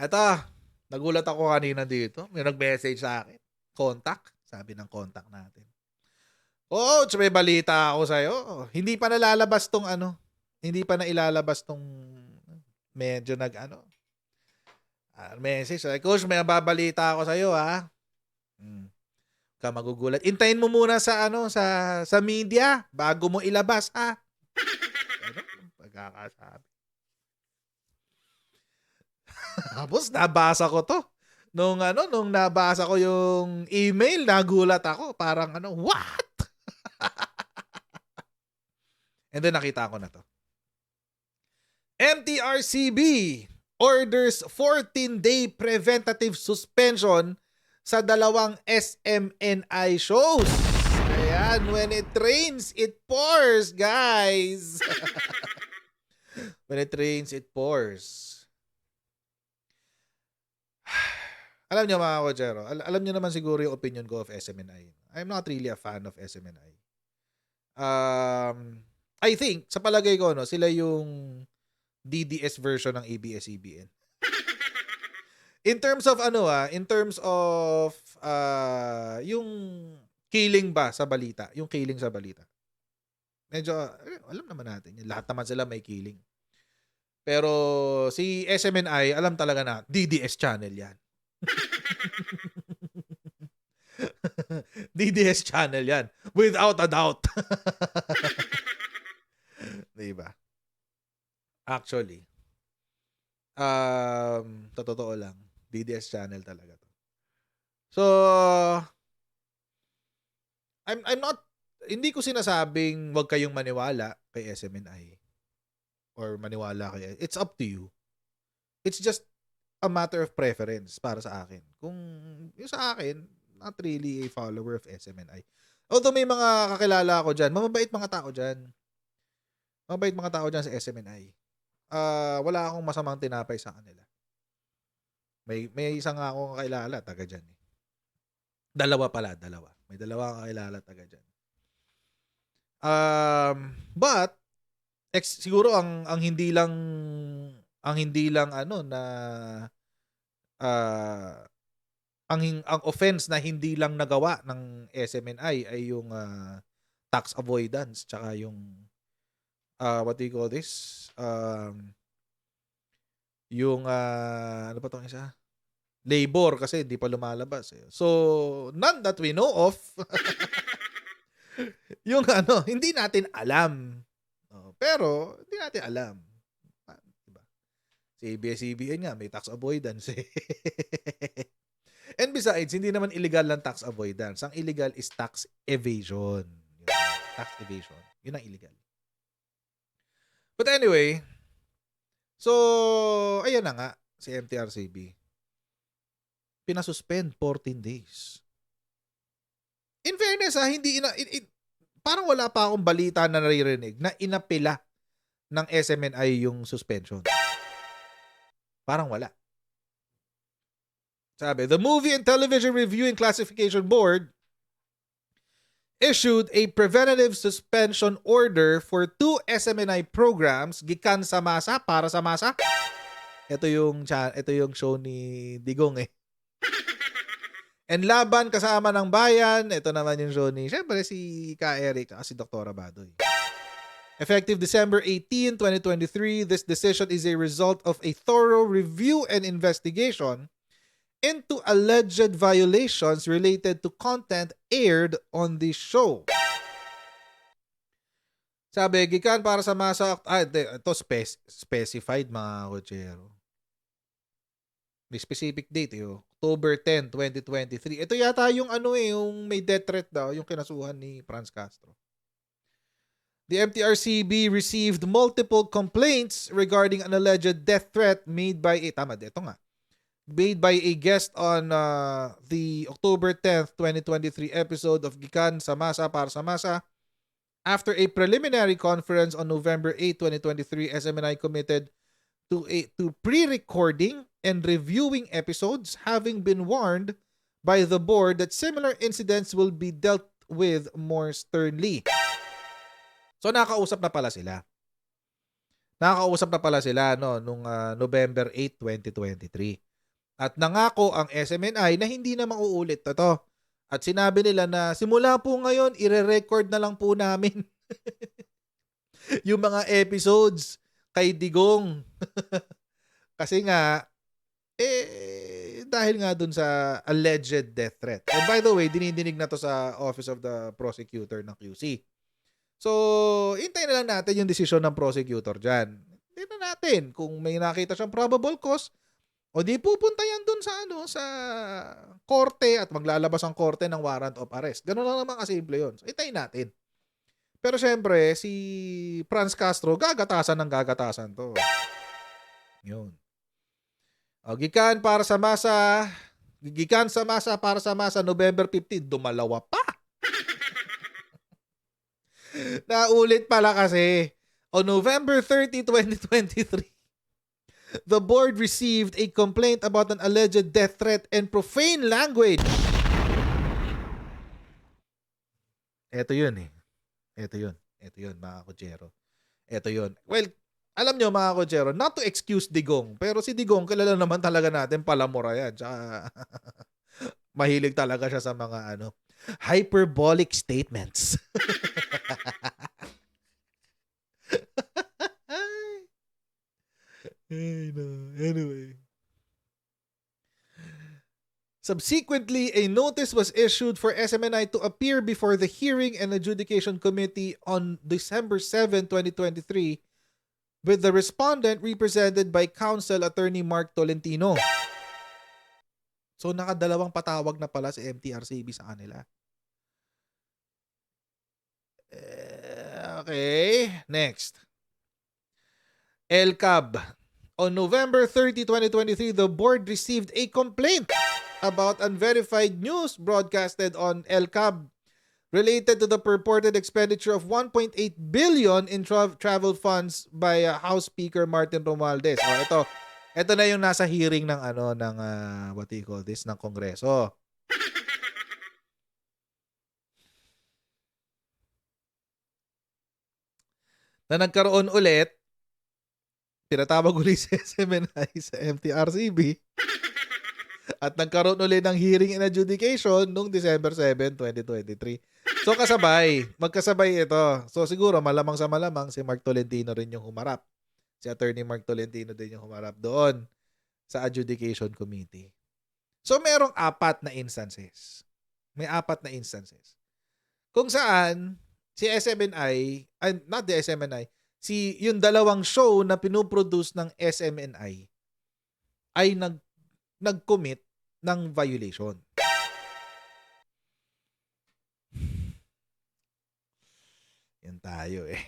Eto, nagulat ako kanina dito. May nag-message sa akin. Contact, sabi ng contact natin. Coach, may balita ako sa'yo. Hindi pa nalalabas tong ano. Hindi pa na ilalabas tong medyo message. Coach, may babalita ako sa'yo, ha? Ka magugulat. Intayin mo muna sa sa media bago mo ilabas, ha? Ano? Pagkakasabi. Tapos nabasa ko to. Nung nabasa ko yung email, nagulat ako. Parang what? And then nakita ko na to. MTRCB orders 14-day preventative suspension sa dalawang SMNI shows. Ayan, when it rains, it pours, guys. When it rains, it pours. Alam niyo mga kochero, alam niyo naman siguro yung opinion ko of SMNI. I'm not really a fan of SMNI. I think, sa palagay ko, sila yung DDS version ng ABS-CBN. In terms of yung killing ba sa balita, yung killing sa balita. Medyo, alam naman natin, lahat naman sila may killing. Pero si SMNI, alam talaga na, DDS channel yan. DDS channel yan. Without a doubt. Diba? Actually, totoo lang, DDS channel talaga to. So, I'm not, hindi ko sinasabing wag kayong maniwala kay SMNI or maniwala kay, it's up to you. It's just a matter of preference para sa akin. Kung yung sa akin, not really a follower of SMNI. Although may mga kakilala ako dyan, mababait mga tao dyan. Mababait mga tao dyan sa SMNI. Wala akong masamang tinapay sa kanila. May isang nga akong kakilala, taga dyan. Dalawa. May dalawa akong kakilala, taga dyan. But, siguro ang hindi lang ang offense na hindi lang nagawa ng SMNI ay yung tax avoidance tsaka yung what do you call this? Yung ano pa tong isa? Labor kasi hindi pa lumalabas eh. So, none that we know of. Yung hindi natin alam. Pero hindi natin alam. Diba? Si ABS-CBN nga may tax avoidance eh. And besides, hindi naman illegal lang tax avoidance. Ang illegal is tax evasion. Tax evasion. Yun ang illegal. But anyway, so, ayan na nga, si MTRCB. Pinasuspend 14 days. In fairness, parang wala pa akong balita na naririnig na inapela ng SMNI yung suspension. Parang wala. Sabi, the Movie and Television Review and Classification Board issued a preventative suspension order for 2 SMNI programs gikan sa masa para sa masa. Ito yung show ni Digong eh. And Laban kasama ng bayan, ito naman yung show ni syempre si Ka Eric at si Dr. Badoy. Effective December 18, 2023, this decision is a result of a thorough review and investigation into alleged violations related to content aired on this show. Sabi, gikan para sa masa... ito specified mga kochero. May specific date October 10, 2023. Ito yata yung yung may death threat daw, yung kinasuhan ni Franz Castro. The MTRCB received multiple complaints regarding an alleged death threat made by made by a guest on the October 10th, 2023 episode of Gikan sa Masa para sa Masa. After a preliminary conference on November 8, 2023, SMNI committed to pre-recording and reviewing episodes, having been warned by the board that similar incidents will be dealt with more sternly. So nakausap na pala sila. Nung November 8, 2023. At nangako ang SMNI na hindi na mauulit ito. At sinabi nila na simula po ngayon, ire-record na lang po namin yung mga episodes kay Digong. Kasi nga, dahil nga dun sa alleged death threat. And by the way, dinidinig na to sa Office of the Prosecutor ng QC. So, hintayin na lang natin yung desisyon ng prosecutor dyan. Hintayin na natin kung may nakita siyang probable cause o di pupunta yan dun sa sa korte at maglalabas ang korte ng warrant of arrest. Ganun lang naman kasimple yun. So, hintayin natin. Pero syempre, si Franz Castro, gagatasan ng gagatasan to. Yun. O, gikan sa masa November 15, dumalawa pa. Naulit pala kasi. On November 30, 2023, the board received a complaint about an alleged death threat and profane language. Ito yun eh. Ito yun, mga kotsero. Ito yun. Well, alam nyo mga kotsero, not to excuse Digong, pero si Digong, kilala naman talaga natin, palamura yan. Tsaka, mahilig talaga siya sa mga hyperbolic statements. Anyway. Subsequently, a notice was issued for SMNI to appear before the Hearing and Adjudication Committee on December 7, 2023, with the respondent represented by Counsel Attorney Mark Tolentino. So, nakadalawang patawag na pala si MTRCB sa kanila. Okay, next. LCAB. On November 30, 2023, the board received a complaint about unverified news broadcasted on LCAB related to the purported expenditure of 1.8 billion in travel funds by House Speaker Martin Romualdez. Ito na yung nasa hearing ng what do you call this, ng Kongreso. Na nagkaroon ulit, pinatawag ulit sa SMNI sa MTRCB. At nagkaroon ulit ng hearing and adjudication noong December 7, 2023. So magkasabay ito. So siguro malamang sa malamang si Mark Tolentino rin yung humarap. Si Attorney Mark Tolentino din yung humarap doon sa adjudication committee. So merong 4 na instances. May 4 na instances. Kung saan si SMNI, not the SMNI, yung dalawang show na pinoproduce ng SMNI ay nag-commit ng violation. Yan tayo eh.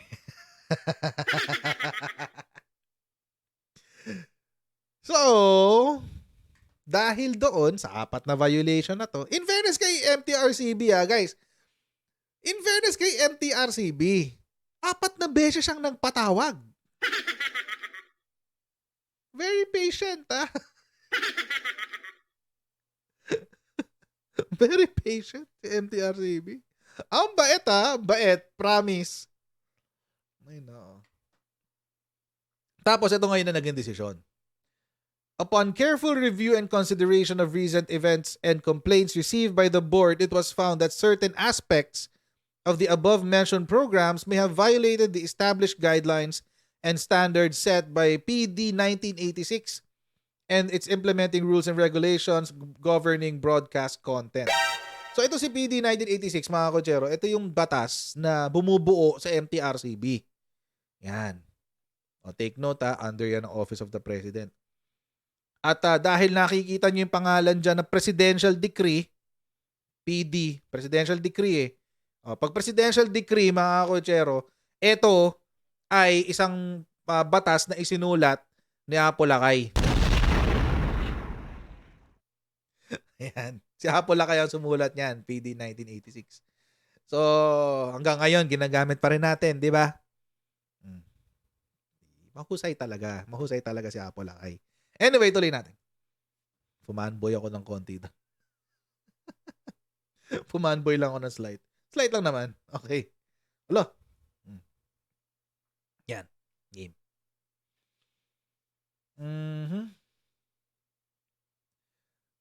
So, dahil doon sa 4 na violation na to, in fairness kay MTRCB guys, in fairness kay MTRCB, 4 na beses siyang nagpatawag. Very patient Very patient si MTRCB. Ang bait bait, promise. Ay no. Tapos ito ngayon na naging desisyon. Upon careful review and consideration of recent events and complaints received by the board, it was found that certain aspects of the above-mentioned programs may have violated the established guidelines and standards set by PD 1986 and its implementing rules and regulations governing broadcast content. So ito si PD 1986, mga kotsero, ito yung batas na bumubuo sa MTRCB. Yan. O, take note under yan ang Office of the President. At dahil nakikita nyo yung pangalan dyan na Presidential Decree, PD, Presidential Decree pag Presidential Decree, mga kotsero, ito ay isang batas na isinulat ni Apo Lakay. Ayan. Si Apo Lakay ang sumulat niyan, PD 1986. So, hanggang ngayon, ginagamit pa rin natin, di ba? Mahusay talaga si Apo Lakay. Anyway, tuloy natin. Fumanboy ako ng konti doon. Fumanboy lang ako ng slight. Slight lang naman. Okay. Hello. Yan. Game.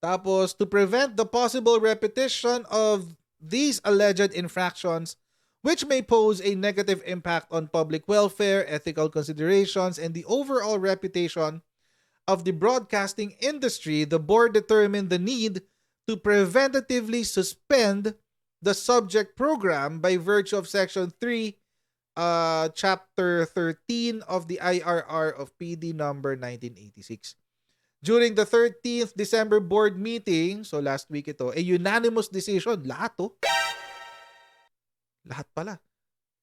Tapos, to prevent the possible repetition of these alleged infractions, which may pose a negative impact on public welfare, ethical considerations, and the overall reputation of the broadcasting industry, the board determined the need to preventatively suspend the subject program by virtue of Section 3, Chapter 13 of the IRR of PD number 1986. During the 13th December board meeting, so last week ito, a unanimous decision. Lahat to. Lahat pala.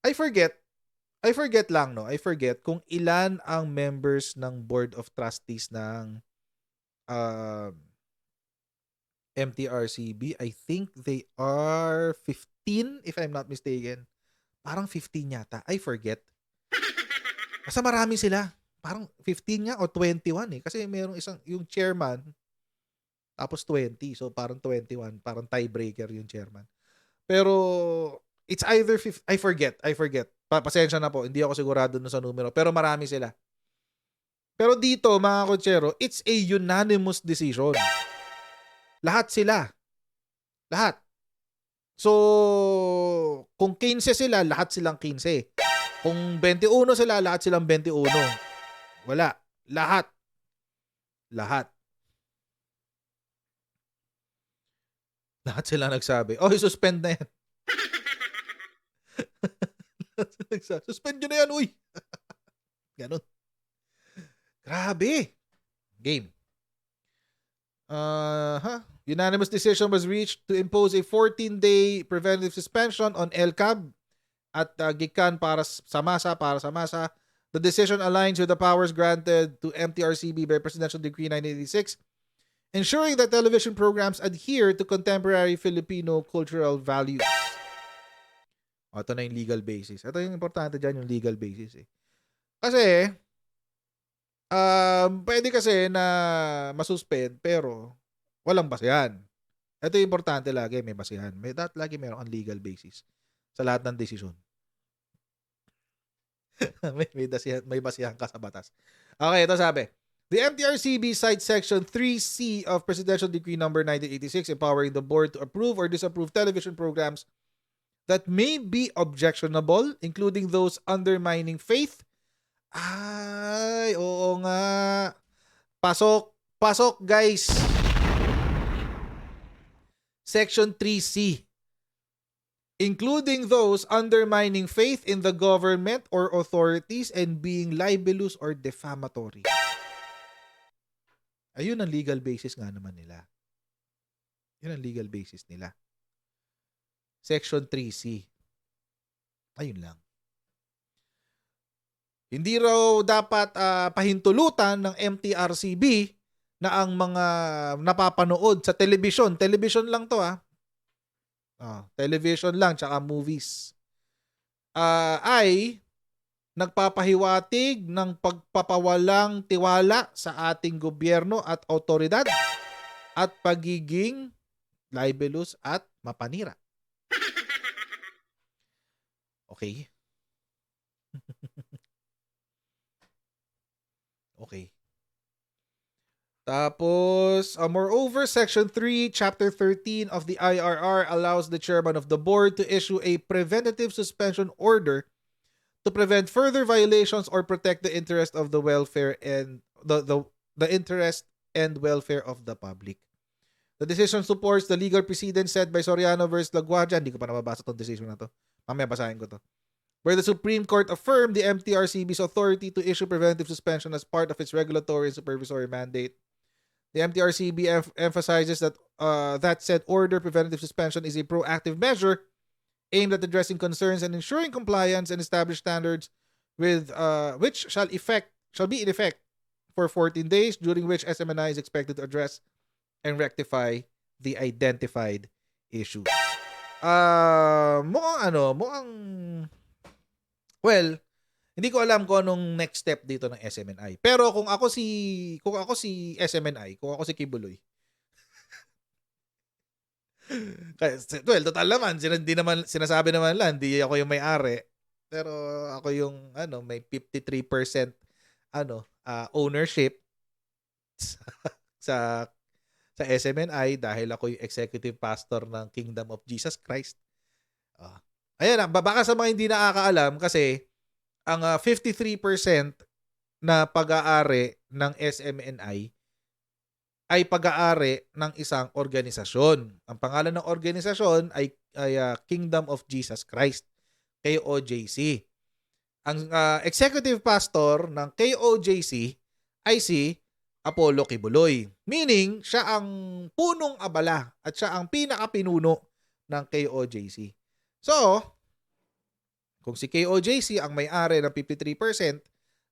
I forget lang, no? I forget kung ilan ang members ng Board of Trustees ng MTRCB. I think they are 15, if I'm not mistaken. Parang 15 yata. I forget. Basta marami sila. Parang 15 nga o 21 eh. Kasi merong yung chairman, tapos 20. So parang 21. Parang tiebreaker yung chairman. Pero it's either 50, I forget. Pasensya na po, hindi ako sigurado sa numero. Pero marami sila. Pero dito, mga kotsero, it's a unanimous decision. Lahat sila. Lahat. So, kung 15 sila, lahat silang 15. Kung 21 sila, lahat silang 21. Wala. Lahat. Lahat sila nagsabi, suspend na yan. Suspend nyo na yan, uy. Ganun. Grabe. Game. Unanimous decision was reached to impose a 14-day preventive suspension on LCAB at GICAN para sa masa. The decision aligns with the powers granted to MTRCB by Presidential Decree 1986, ensuring that television programs adhere to contemporary Filipino cultural values. Ito na yung legal basis. Ito yung importante dyan, yung legal basis eh. Kasi, pwede kasi na masuspend pero walang basihan. Ito yung importante lagi, may basihan. Lagi meron ang legal basis sa lahat ng desisyon. may basihan ka sa batas. Okay, ito sabi. The MTRCB cites Section 3C of Presidential Decree number 1986 empowering the board to approve or disapprove television programs that may be objectionable, including those undermining faith. Ay, oo nga. Pasok guys. Section 3C. Including those undermining faith in the government or authorities and being libelous or defamatory. Ayun ang legal basis nga naman nila. Yun ang legal basis nila. Section 3C. Ayun lang. Hindi raw dapat pahintulutan ng MTRCB na ang mga napapanood sa television. Television lang to television lang tsaka movies. Ay nagpapahiwatig ng pagpapawalang tiwala sa ating gobyerno at otoridad at pagiging libelous at mapanira. Okay. Okay. Tapos, moreover, Section 3, Chapter 13 of the IRR allows the chairman of the board to issue a preventative suspension order to prevent further violations or protect the interest of the welfare and the interest and welfare of the public. The decision supports the legal precedent set by Soriano versus Laguardia. Hindi ko pa nababasa itong decision na to. Mamaya basahin ko to. Where the Supreme Court affirmed the MTRCB's authority to issue preventive suspension as part of its regulatory and supervisory mandate. The MTRCB emphasizes that that said order preventive suspension is a proactive measure aimed at addressing concerns and ensuring compliance and established standards with which shall be in effect for 14 days, during which SMNI is expected to address and rectify the identified issues. Hindi ko alam kung anong next step dito ng SMNI. Pero kung ako si SMNI, kung ako si Kibuloy. Total naman, sinasabi naman lang, hindi ako yung may-ari. Pero ako yung may 53% ownership sa sa SMNI dahil ako yung executive pastor ng Kingdom of Jesus Christ. Ayan, baka sa mga hindi nakakaalam kasi ang 53% na pag-aari ng SMNI ay pag-aari ng isang organisasyon. Ang pangalan ng organisasyon ay Kingdom of Jesus Christ, KOJC. Ang executive pastor ng KOJC ay si Apollo Kibuloy. Meaning, siya ang punong abala at siya ang pinakapinuno ng KOJC. So, kung si KOJC ang may-ari ng 53%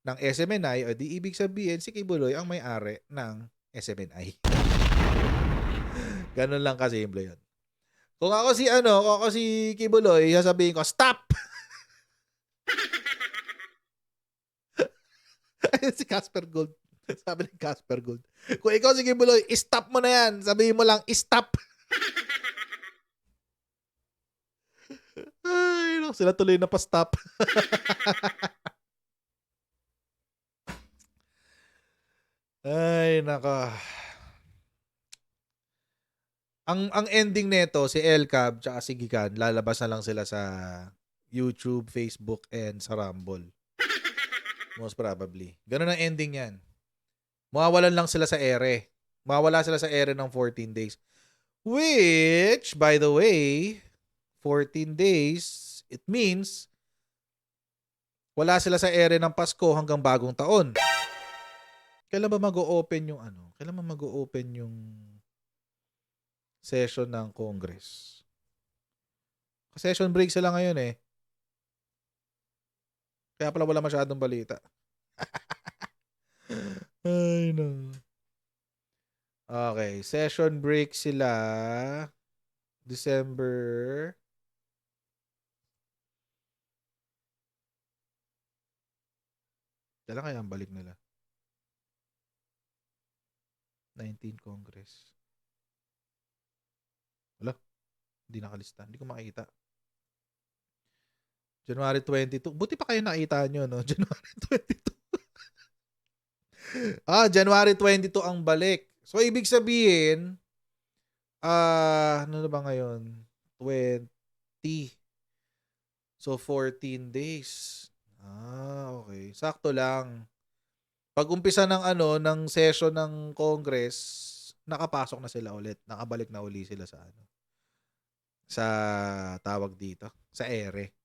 ng SMNI, o di ibig sabihin si Kibuloy ang may-ari ng SMNI. Ganun lang kasimple yun. Kung ako si Kibuloy, sasabihin ko, stop! Ayun si Casper Gold. Sabi ni Casper Gold. Kung ikaw si Kibuloy, stop mo na yan. Sabihin mo lang, stop! Ay, sila tuloy na pa-stop. Ay, naka. Ang ending nito, si Elcab tsaka si Gikan, lalabas na lang sila sa YouTube, Facebook, and sa Rumble. Most probably. Ganun ang ending yan. Mawawalan lang sila sa ere. Mawawala sila sa ere ng 14 days. Which, by the way, 14 days, it means wala sila sa ere ng Pasko hanggang bagong taon. Kailan ba mag-o-open yung Kailan ba mag-o-open yung session ng Congress? Session break sila ngayon eh. Kaya pala wala masyadong balita. Ay, no. Okay, session break sila December. Kailan kaya ang balik nila? 19 Congress. Wala. Hindi nakalista. Hindi ko makikita. January 22. Buti pa kayo nakita nyo, no? January 22. January 22 ang balik. So, ibig sabihin, ano na ba ngayon? 20. So, 14 days. Okay. Sakto lang. Pag umpisa ng ng session ng Congress, nakapasok na sila ulit. Nakabalik na uli sila sa sa tawag dito, sa ere.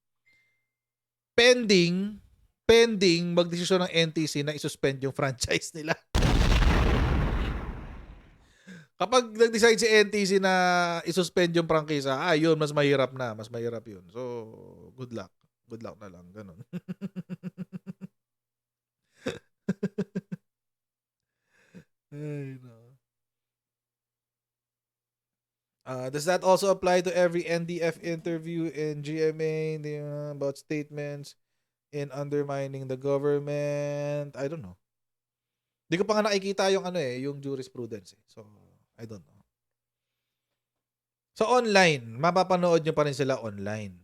Pending magdesisyon ng NTC na isuspend yung franchise nila. Kapag nag-decide si NTC na isuspend yung prangkisa, yun, mas mahirap na. Mas mahirap yun. So, good luck. Good luck na lang. Ganun. Ay, no. Does that also apply to every NDF interview in GMA about statements in undermining the government? I don't know. Hindi ko pa nga nakikita yung yung jurisprudence. So, I don't know. Sa online, mapapanood nyo pa rin sila online.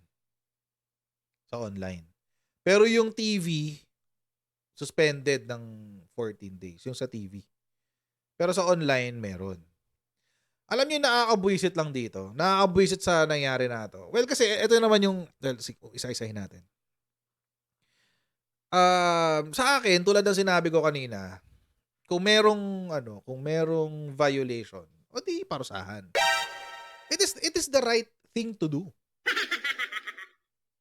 Sa online. Pero yung TV, suspended ng 14 days. Yung sa TV. Pero sa online, meron. Alam niyo, nakakabwisit lang dito. Nakakabwisit sa nangyari na to. Well, kasi ito naman yung, isa-isahin natin. Sa akin, tulad ng sinabi ko kanina, kung merong violation, o di parusahan. It is the right thing to do.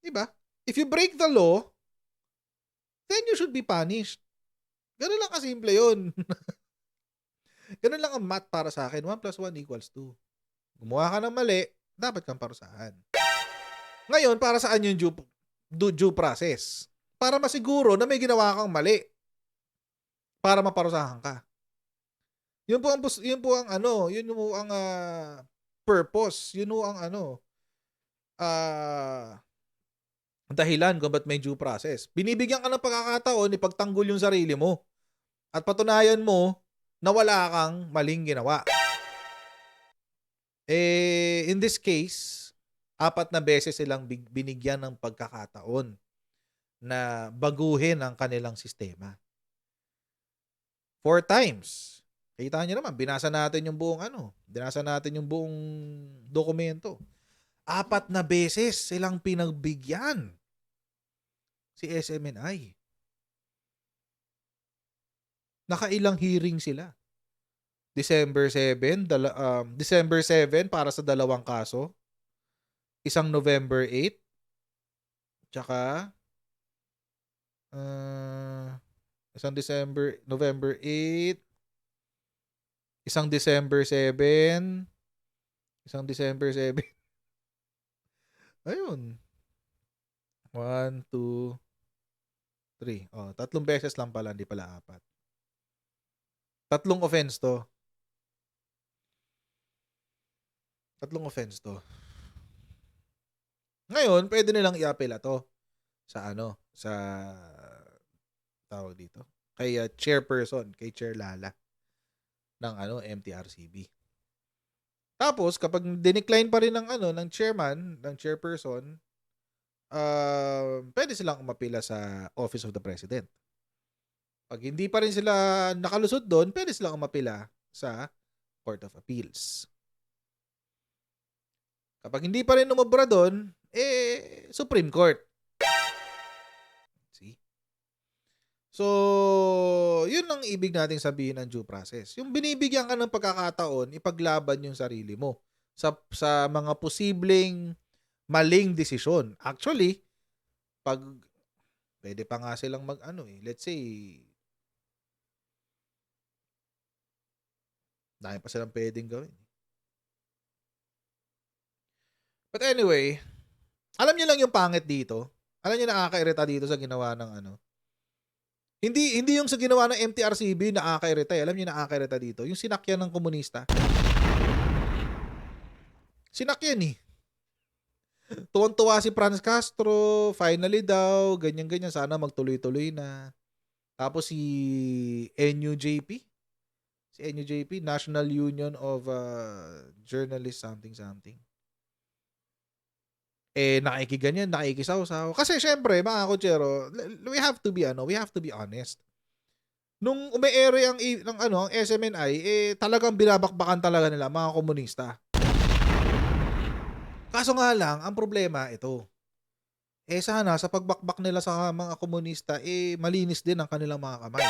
Diba? If you break the law, then you should be punished. Ganun lang kasimple yun. Ganun lang ang math para sa akin. 1 + 1 = 2. Gumawa ka ng mali, dapat kang parusahan. Ngayon, para saan yung due process? Para masiguro na may ginawa kang mali. Para maparusahan ka. Yun po ang purpose. Yun po ang dahilan kung ba't may due process. Binibigyan ka ng pagkakataon ipagtanggol yung sarili mo. At patunayan mo na wala kang maling ginawa. In this case, 4 na beses silang binigyan ng pagkakataon na baguhin ang kanilang sistema. 4 times. Kita niyo naman, binasa natin yung buong binasa natin yung buong dokumento. 4 na beses silang pinagbigyan si SMNI. Nakailang hearing sila. December 7 para sa 2 kaso. Isang November 8 tsaka isang November 8, isang December 7, isang December 7. Ayun. 1, 2, 3. 3 beses lang pala, hindi pala 4. 3 offense to. 3 offense to. Ngayon, pwede nilang i-apela to sa sa tawag dito. Kay chairperson, kay Chair Lala ng MTRCB. Tapos kapag dinecline pa rin ng chairman, ng chairperson, pwede silang umapila sa Office of the President. Pag hindi pa rin sila nakalusot doon, pwede silang umapila sa Court of Appeals. Kapag hindi pa rin umubra doon, Supreme Court. See? So, yun ang ibig nating sabihin ng due process. Yung binibigyan ka ng pagkakataon, ipaglaban yung sarili mo sa mga posibleng maling desisyon. Actually, pag pwede pa nga silang let's say, dahil pa silang pwedeng gawin. But anyway, alam niyo lang yung pangit dito. Alam niyo nakakairita dito sa ginawa ng Hindi yung sa ginawa ng MTRCB nakakairita. Alam niyo nakakairita dito. Yung sinakyan ng komunista. Sinakyan eh. Tuwan-tuwa si Franz Castro. Finally daw. Ganyan-ganyan. Sana magtuloy-tuloy na. Tapos si NUJP. Si NUJP, National Union of Journalists something. Nakikiganyan, nakikisaw-saw. Kasi syempre, mga kotsero, we have to be honest. Nung ume-ere ang SMNI, talagang binabakbakan talaga nila mga komunista. Kaso nga lang, ang problema ito. Sana sa pagbakbak nila sa mga komunista, malinis din ang kanilang mga kamay.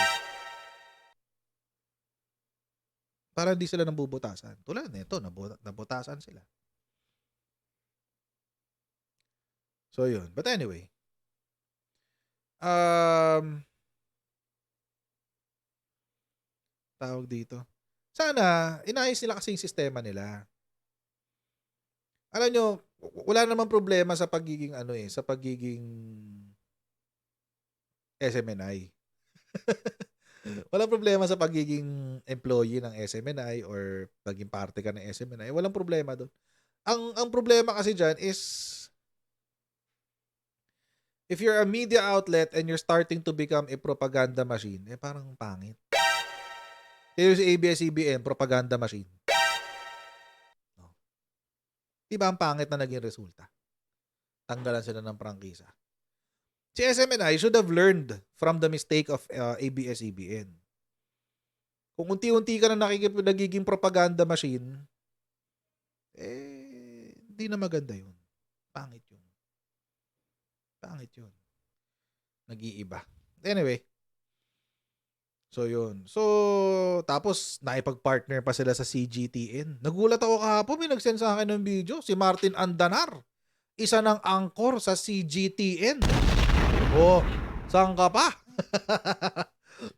Para hindi sila nabubutasan. Tulad nito, nabutasan sila. So yun. But anyway. Tawag dito. Sana, inayos nila kasi yung sistema nila. Alam nyo, wala namang problema sa pagiging sa pagiging SMNI. Walang problema sa pagiging employee ng SMNI or pagiging parte ka ng SMNI. Walang problema doon. Ang problema kasi dyan is if you're a media outlet and you're starting to become a propaganda machine, parang pangit. Kaya si ABS-CBN, propaganda machine. No. Diba ang pangit na naging resulta? Tanggalan sila ng prangkisa. Si SMNI should have learned from the mistake of ABS-CBN. Kung unti-unti ka na nagiging propaganda machine, hindi na maganda yun. Pangit yun. Pangit yun. Nag-iiba. Anyway. So, yun. So, tapos, naipag-partner pa sila sa CGTN. Nagulat ako kahapon, may nag-send sa akin ng video. Si Martin Andanar. Isa ng anchor sa CGTN. Oh, saan ka pa?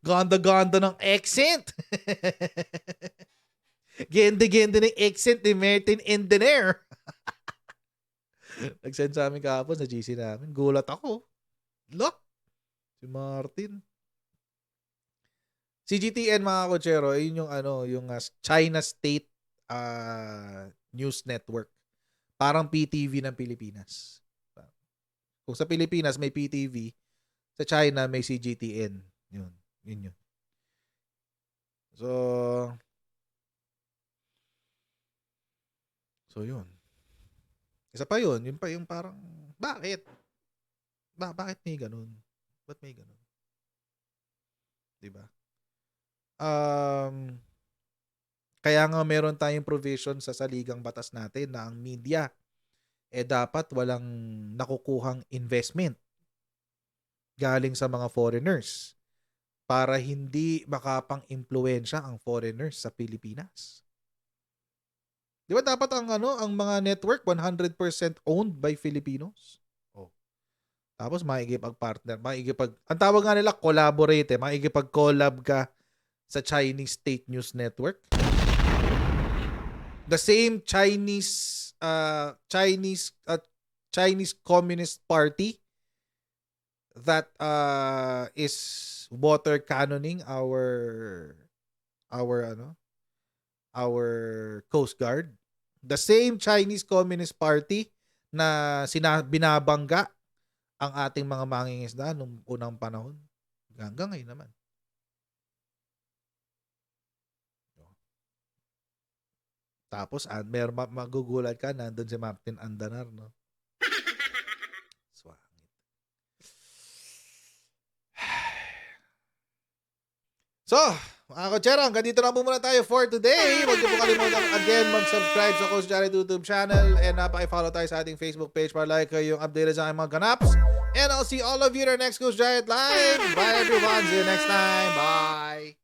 Ganda-ganda ng accent. Gende-gende ng accent ni Martin Andanar. Nag-send sa amin kahapon sa GC namin. Gulat ako. Look, si Martin. CGTN mga kotsero, yun yung China State News Network. Parang PTV ng Pilipinas. Kung sa Pilipinas may PTV, sa China may CGTN. Yun. So yun. Isa pa yun pa yung parang, bakit? Bakit may ganun? Ba't may ganun? Diba? Kaya nga meron tayong provision sa saligang batas natin na ang media dapat walang nakukuhang investment galing sa mga foreigners para hindi makapang-impluwensya ang foreigners sa Pilipinas. Di ba dapat ang mga network 100% owned by Filipinos? Oh. Tapos makikipag-partner, ang tawag nga nila collaborate, makikipag-collab ka sa Chinese State News Network. The same Chinese Communist Party that is water cannoning our Coast Guard. The same Chinese Communist Party na binabangga ang ating mga mangingisda nung unang panahon. Hanggang ngayon naman. Tapos, magugulat ka, nandun si Martin Andanar, no? Swangit. So, mga kotsero, hanggang dito na po muna tayo for today. Huwag niyo po kalimutan again mag-subscribe sa Coach Jared YouTube channel and paki-follow tayo sa ating Facebook page para like kayo yung updated sa aking mga ganaps. And I'll see all of you in our next Coach Jared Live. Bye everyone. See you next time. Bye.